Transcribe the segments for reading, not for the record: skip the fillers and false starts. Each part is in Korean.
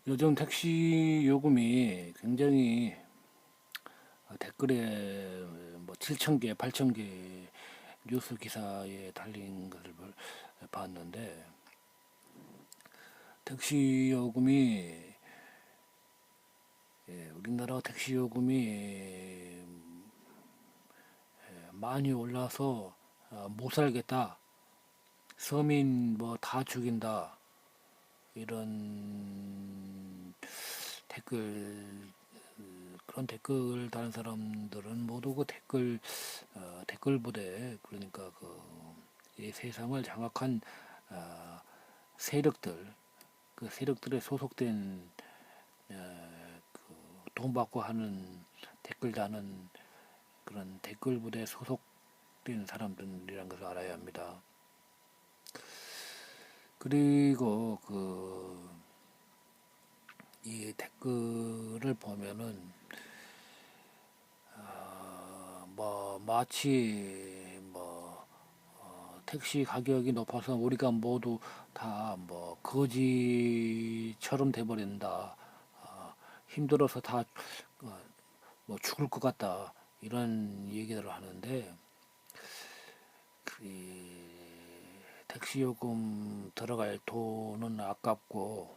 요즘 택시 요금이 굉장히 댓글에 뭐 7천 개, 8천 개 뉴스 기사에 달린 것을 봤는데 택시 요금이 우리나라 택시 요금이 많이 올라서 못 살겠다. 서민 뭐 다 죽인다. 이런 댓글 그런 댓글 다른 사람들은 모두 그 댓글 부대 그러니까 이 세상을 장악한 어, 세력들 그 세력들에 소속된 돈 받고 하는 댓글 다는 그런 댓글 부대에 소속된 사람들이란 것을 알아야 합니다. 그리고 이 댓글을 보면은 뭐 마치 뭐 택시 가격이 높아서 우리가 모두 다 뭐 거지처럼 돼버린다. 힘들어서 다 뭐 죽을 것 같다. 이런 얘기들을 하는데 택시 요금 들어갈 돈은 아깝고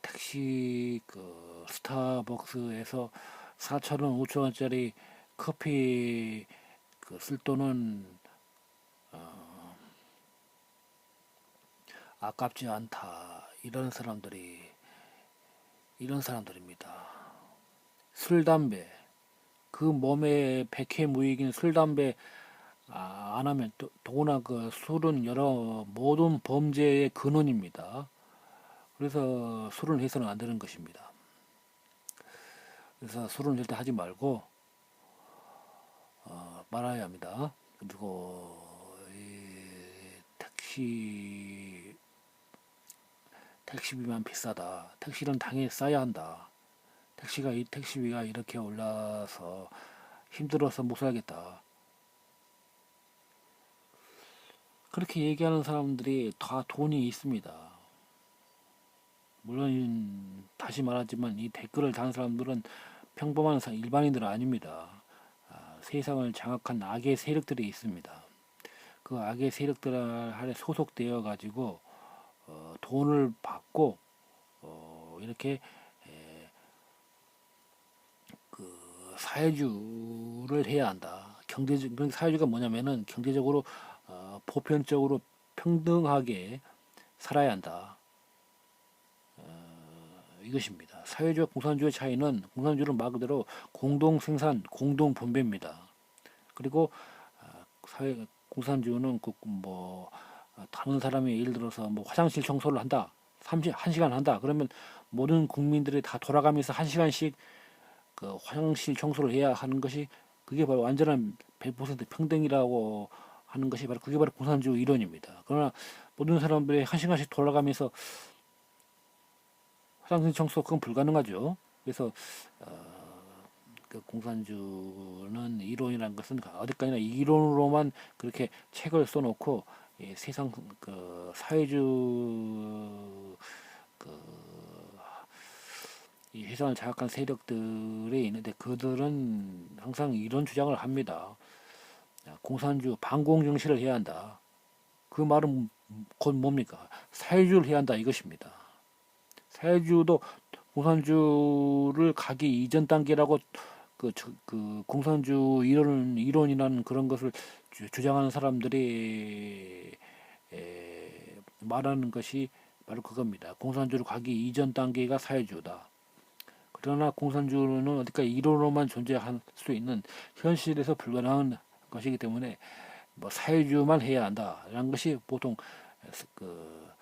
택시 스타벅스에서 4천 원, 5천 원짜리 커피 쓸 돈은 아깝지 않다. 이런 사람들입니다. 술, 담배, 그 몸에 백해무익인 술, 담배 안 하면 또 더구나 그 술은 여러 모든 범죄의 근원입니다. 그래서 술을 해서는 안 되는 것입니다. 그래서 술은 절대 하지 말고 말아야 합니다. 그리고 이 택시비만 비싸다. 택시는 당연히 싸야 한다. 이 택시비가 이렇게 올라서 힘들어서 못 살겠다. 그렇게 얘기하는 사람들이 다 돈이 있습니다. 물론 다시 말하지만 이 댓글을 다는 사람들은 평범한 일반인들은 아닙니다. 세상을 장악한 악의 세력들이 있습니다. 그 악의 세력들 아래 소속되어 가지고 돈을 받고 이렇게 사회주를 해야 한다. 사회주가 뭐냐면은 경제적으로 보편적으로 평등하게 살아야 한다. 이것입니다. 사회주와 공산주의 차이는 공산주는 말 그대로 공동 생산, 공동 분배입니다. 그리고 공산주는 다른 사람이 예를 들어서 뭐 화장실 청소를 한다. 1시간 한다. 그러면 모든 국민들이 다 돌아가면서 1시간씩 그 화장실 청소를 해야 하는 것이 그게 바로 완전한 100% 평등이라고 하는 것이 바로 그게 바로 공산주의 이론입니다. 그러나 모든 사람들이 1시간씩 돌아가면서 화장실 청소 그건 불가능하죠. 그래서 그 공산주는 이론이라는 것은 어디까지나 이론으로만 그렇게 책을 써놓고 세상 사회주 이 세상을 장악한 세력들이 있는데 그들은 항상 이런 주장을 합니다. 공산주 반공 정시를 해야 한다. 그 말은 곧 뭡니까? 사회주를 해야 한다 이것입니다. 사회주도 공산주를 가기 이전 단계라고 공산주 이론이라는 그런 것을 주장하는 사람들이 말하는 것이 바로 그겁니다. 공산주를 가기 이전 단계가 사회주다. 그러나 공산주는 어디까지 이론으로만 존재할 수 있는 현실에서 불가능한 것이기 때문에 뭐 사회주만 해야 한다라는 것이 보통 그,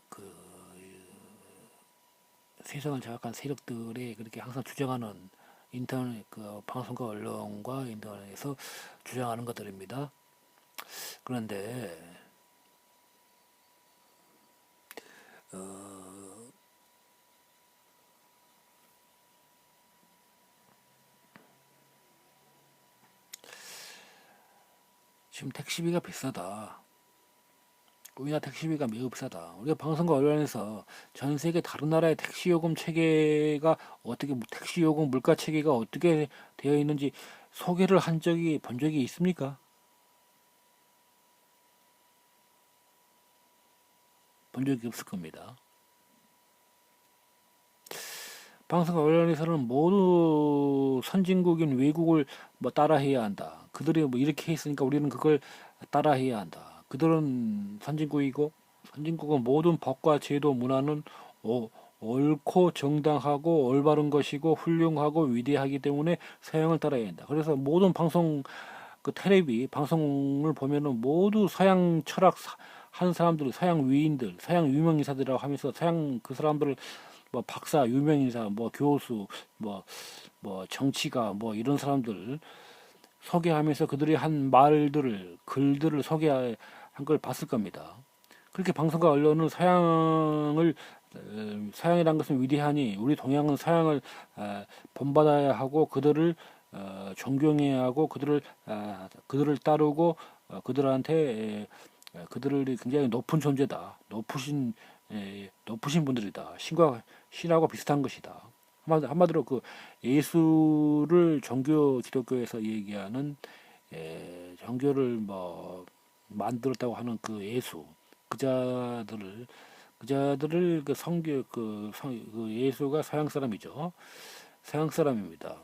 그 세상을 장악한 세력들이 그렇게 항상 주장하는 인터넷 방송과 언론과 인터넷에서 주장하는 것들입니다. 그런데 지금 택시비가 비싸다. 우리나라 택시비가 매우 비싸다. 우리가 방송과 언론에서 전 세계 다른 나라의 택시 요금 체계가 어떻게 택시 요금 물가 체계가 어떻게 되어 있는지 소개를 한 적이 본 적이 있습니까? 본 적이 없을 겁니다. 방송과 언론에서는 모두 선진국인 외국을 뭐 따라해야 한다. 그들이 뭐 이렇게 했으니까 우리는 그걸 따라해야 한다. 그들은 선진국이고 선진국은 모든 법과 제도 문화는 어, 옳고 정당하고 올바른 것이고 훌륭하고 위대하기 때문에 서양을 따라야 한다. 그래서 모든 방송 그 텔레비 방송을 보면은 모두 서양 철학 한 사람들, 서양 위인들, 서양 유명 인사들이라고 하면서 서양 그 사람들을 뭐 박사, 유명 인사, 뭐 교수, 뭐 정치가 뭐 이런 사람들 소개하면서 그들이 한 말들을 글들을 소개한 걸 봤을 겁니다. 그렇게 방송과 언론은 서양이란 것은 위대하니 우리 동양은 서양을 본받아야 하고 그들을 존경해야 하고 그들을 따르고 그들한테 그들이 굉장히 높은 존재다, 높으신 분들이다, 신하고 비슷한 것이다. 한마디로 그 예수를 종교 기독교에서 얘기하는 종교를 뭐 만들었다고 하는 그 예수 그자들을 그 성교 그 예수가 서양 사람이죠. 서양 사람입니다.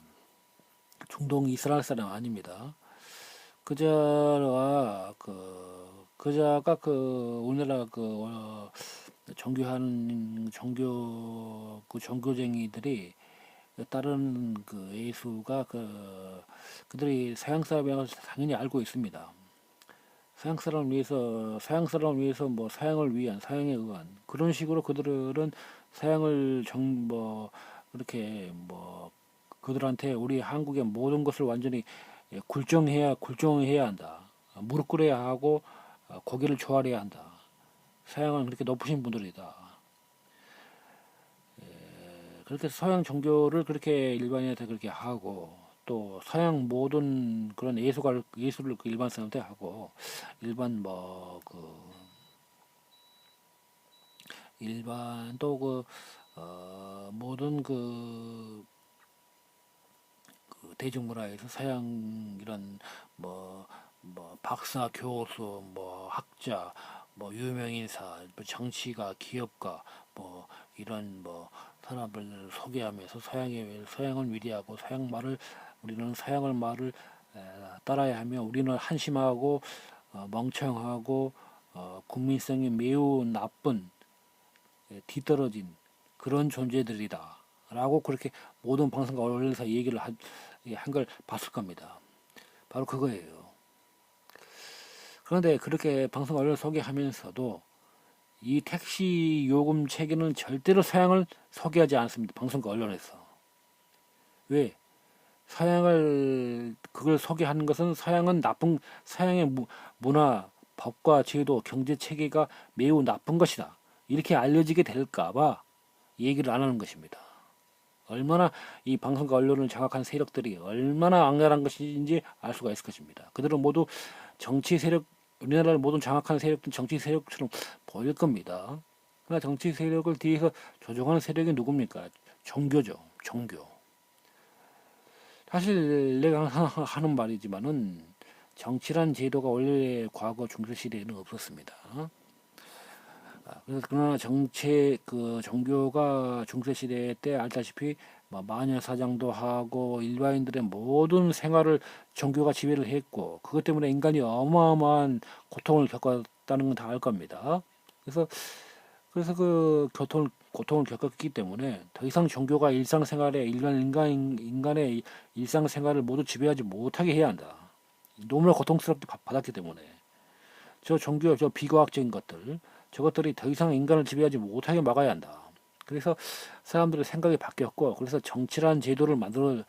중동 이스라엘 사람 아닙니다. 그자와 그자가 그 우리나라 종교쟁이들이 다른 그 예수가 그들이 서양 사람이라고 당연히 알고 있습니다. 서양 사람을 위해서 뭐 서양을 위한 서양에 의한 그런 식으로 그들은 서양을 그렇게 뭐 그들한테 우리 한국의 모든 것을 완전히 굴종해야 한다. 무릎 꿇어야 하고 고개를 조아려야 한다. 서양은 그렇게 높으신 분들이다. 그렇게 서양 종교를 그렇게 일반인한테 그렇게 하고 또 서양 모든 그런 예술을 그 일반 사람한테 하고 일반 일반 또 모든 그 대중문화에서 서양 이런 박사, 교수, 뭐 학자, 뭐 유명인사, 뭐 정치가, 기업가, 뭐 이런 사람을 소개하면서 서양을 위대하고 우리는 서양을 말을 따라야 하며 우리는 한심하고 멍청하고 국민성이 매우 나쁜 뒤떨어진 그런 존재들이다. 라고 그렇게 모든 방송과 언론에서 얘기를 한 걸 봤을 겁니다. 바로 그거예요. 그런데 그렇게 방송 언론 소개하면서도 이 택시 요금 체계는 절대로 서양을 소개하지 않습니다. 방송과 언론에서. 왜? 그걸 소개하는 것은 서양의 문화, 법과 제도, 경제 체계가 매우 나쁜 것이다. 이렇게 알려지게 될까봐 얘기를 안 하는 것입니다. 얼마나 이 방송과 언론을 장악한 세력들이 얼마나 악랄한 것인지 알 수가 있을 것입니다. 그들은 모두 우리나라를 모든 장악하는 세력들은 정치 세력처럼 보일 겁니다. 그러나 정치 세력을 뒤에서 조종하는 세력이 누굽니까? 종교죠. 종교. 사실 내가 항상 하는 말이지만은 정치란 제도가 원래 과거 중세시대에는 없었습니다. 그러나 종교가 중세시대 때 알다시피 마녀사냥도 하고 일반인들의 모든 생활을 종교가 지배를 했고 그것 때문에 인간이 어마어마한 고통을 겪었다는 건 다 알 겁니다. 그래서 그 고통을 겪었기 때문에 더 이상 종교가 인간의 일상생활을 모두 지배하지 못하게 해야 한다. 너무나 고통스럽게 받았기 때문에 저 비과학적인 저것들이 더 이상 인간을 지배하지 못하게 막아야 한다. 그래서 사람들의 생각이 바뀌었고, 그래서 정치란 제도를 만드는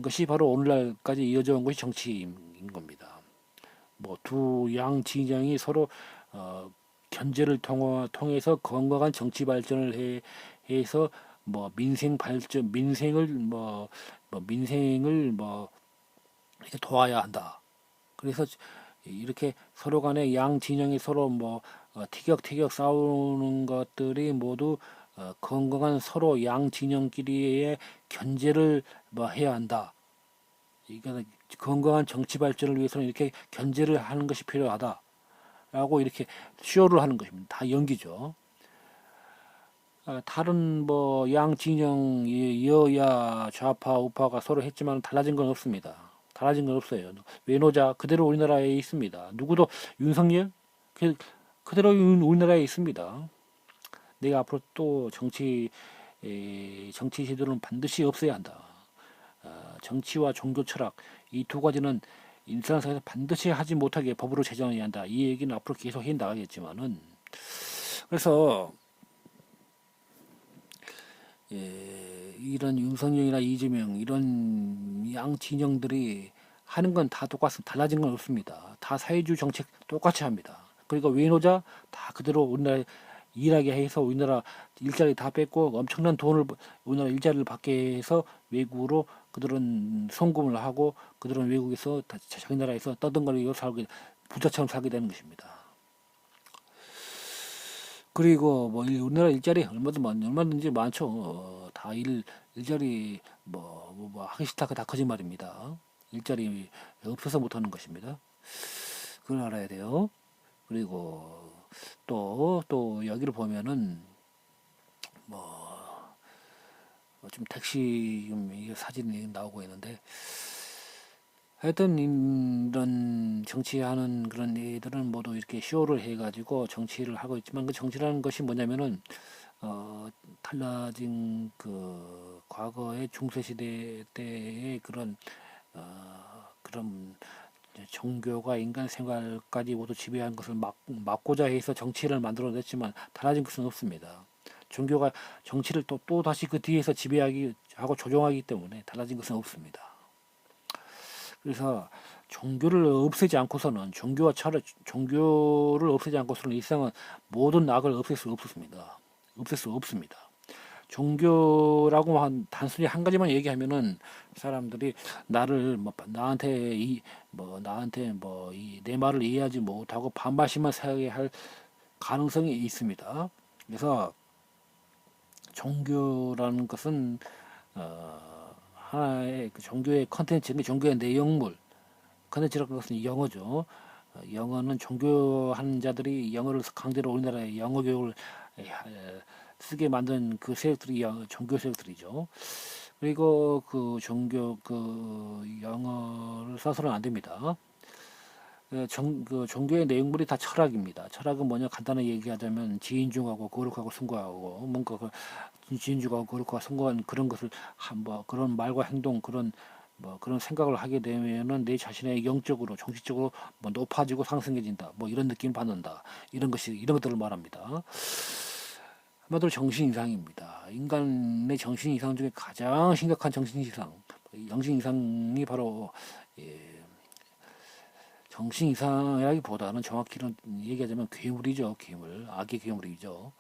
것이 바로 오늘날까지 이어져 온 것이 정치인 겁니다. 두 양 진영이 서로 견제를 통해서 건강한 정치 발전을 해서 민생을 이렇게 도와야 한다. 그래서 이렇게 서로 간에 양 진영이 서로 티격태격 싸우는 것들이 모두 건강한 서로 양 진영끼리의 견제를 뭐 해야 한다. 이거 건강한 정치 발전을 위해서는 이렇게 견제를 하는 것이 필요하다라고 이렇게 쇼를 하는 것입니다. 다 연기죠. 다른 뭐 양 진영 여야 좌파 우파가 서로 했지만 달라진 건 없습니다. 달라진 건 없어요. 외노자 그대로 우리나라에 있습니다. 누구도 윤석열 그대로 우리나라에 있습니다. 내가 앞으로 또 정치 제도는 반드시 없애야 한다. 정치와 종교 철학 이 두 가지는 일상생활에서 반드시 하지 못하게 법으로 제정해야 한다. 이 얘기는 앞으로 계속 해 나가겠지만은 그래서 이런 윤석열이나 이재명 이런 양 진영들이 하는 건 다 똑같습니다. 달라진 건 없습니다. 다 사회주의 정책 똑같이 합니다. 그리고 외노자 다 그대로 우리나라 일하게 해서 우리나라 일자리 다 뺏고 엄청난 돈을 우리나라 일자리를 받게 해서 외국으로 그들은 송금을 하고 그들은 외국에서 자기 나라에서 떠든거리고 살게 부자처럼 살게 되는 것입니다. 그리고 뭐 우리나라 일자리 얼마든지 많죠. 다 일자리 뭐 하기 싫다가 다 거짓말입니다. 일자리 없어서 못하는 것입니다. 그걸 알아야 돼요. 그리고 또 여기를 보면은 뭐 좀 택시 사진이 나오고 있는데 하여튼 이런 정치하는 그런 애들은 모두 이렇게 쇼를 해가지고 정치를 하고 있지만 그 정치라는 것이 뭐냐면은 달라진 그 과거의 중세시대 때의 그런 종교가 인간 생활까지 모두 지배한 것을 막고자 해서 정치를 만들어냈지만 달라진 것은 없습니다. 종교가 정치를 또 다시 그 뒤에서 지배하기 하고 조종하기 때문에 달라진 것은 없습니다. 그래서 종교를 없애지 않고서는 종교를 없애지 않고서는 일상은 모든 악을 없앨 수 없습니다. 없앨 수 없습니다. 종교라고 단순히 한 가지만 얘기하면은 사람들이 나한테 내 말을 이해하지 못하고 반발심만 생각해 할 가능성이 있습니다. 그래서 종교라는 것은 하나의 그 종교의 컨텐츠, 종교의 내용물 컨텐츠라는 것은 영어죠. 영어는 종교하는 자들이 영어를 강제로 우리나라의 영어 교육을 쓰게 만든 그 세력들이 종교 세력들이죠. 그리고 그 영어를 써서는 안 됩니다. 종교의 내용물이 다 철학입니다. 철학은 뭐냐 간단하게 얘기하자면 지인중하고 거룩하고 숭고하고 뭔가 지인중하고 거룩하고 숭고한 그런 것을 그런 말과 행동 그런 생각을 하게 되면은 내 자신의 영적으로 정신적으로 높아지고 상승해진다. 이런 느낌을 받는다. 이런 것들을 말합니다. 한마디로 정신 이상입니다. 인간의 정신 이상 중에 가장 심각한 정신 이상이 바로 정신 이상이라기보다는 정확히는 얘기하자면 괴물이죠. 괴물, 악의 괴물이죠.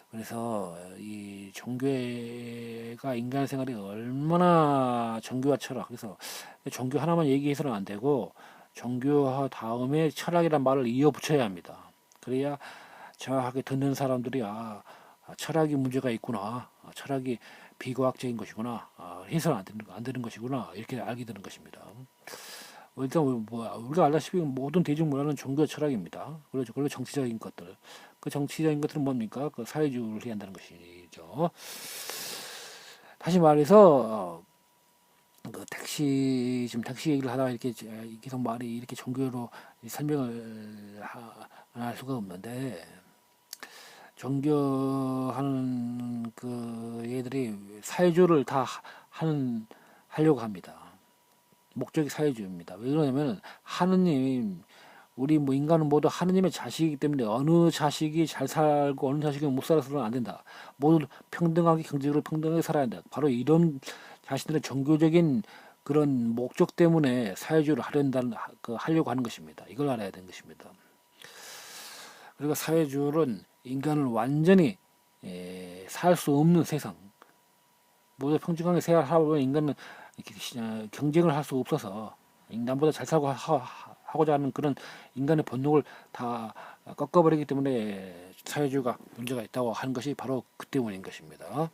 그래서 이 종교가 인간 생활이 얼마나 종교와 철학, 그래서 종교 하나만 얘기해서는 안 되고 종교 다음에 철학이란 말을 이어 붙여야 합니다. 그래야 정확하게 듣는 사람들이 철학이 문제가 있구나, 철학이 비과학적인 것이구나, 해서는 안 되는 것이구나 이렇게 알게 되는 것입니다. 일단 우리가 알다시피 모든 대중문화는 종교 철학입니다. 그리고 정치적인 것들. 그 정치적인 것들은 뭡니까? 그 사회주의를 해야 한다는 것이죠. 다시 말해서 그 택시 얘기를 하다가 이렇게 계속 말이 이렇게 종교로 설명을 안 할 수가 없는데 종교하는 그 얘들이 사회주의를 다 하려고 합니다. 목적이 사회주의입니다. 왜 그러냐면 하느님 우리 인간은 모두 하느님의 자식이기 때문에 어느 자식이 잘 살고 어느 자식이 못 살아서는 안 된다. 모두 평등하게 경제적으로 평등하게 살아야 한다. 바로 이런 자신들의 종교적인 그런 목적 때문에 사회주의를 하려고 하는 것입니다. 이걸 알아야 되는 것입니다. 그리고 사회주의는 인간을 완전히 살 수 없는 세상, 모두 평등하게 생활하다 보면 인간은 경쟁을 할 수 없어서 남보다 잘 살고 하고자 하는 그런 인간의 본능을 다 꺾어버리기 때문에 사회주의가 문제가 있다고 하는 것이 바로 그 때문인 것입니다.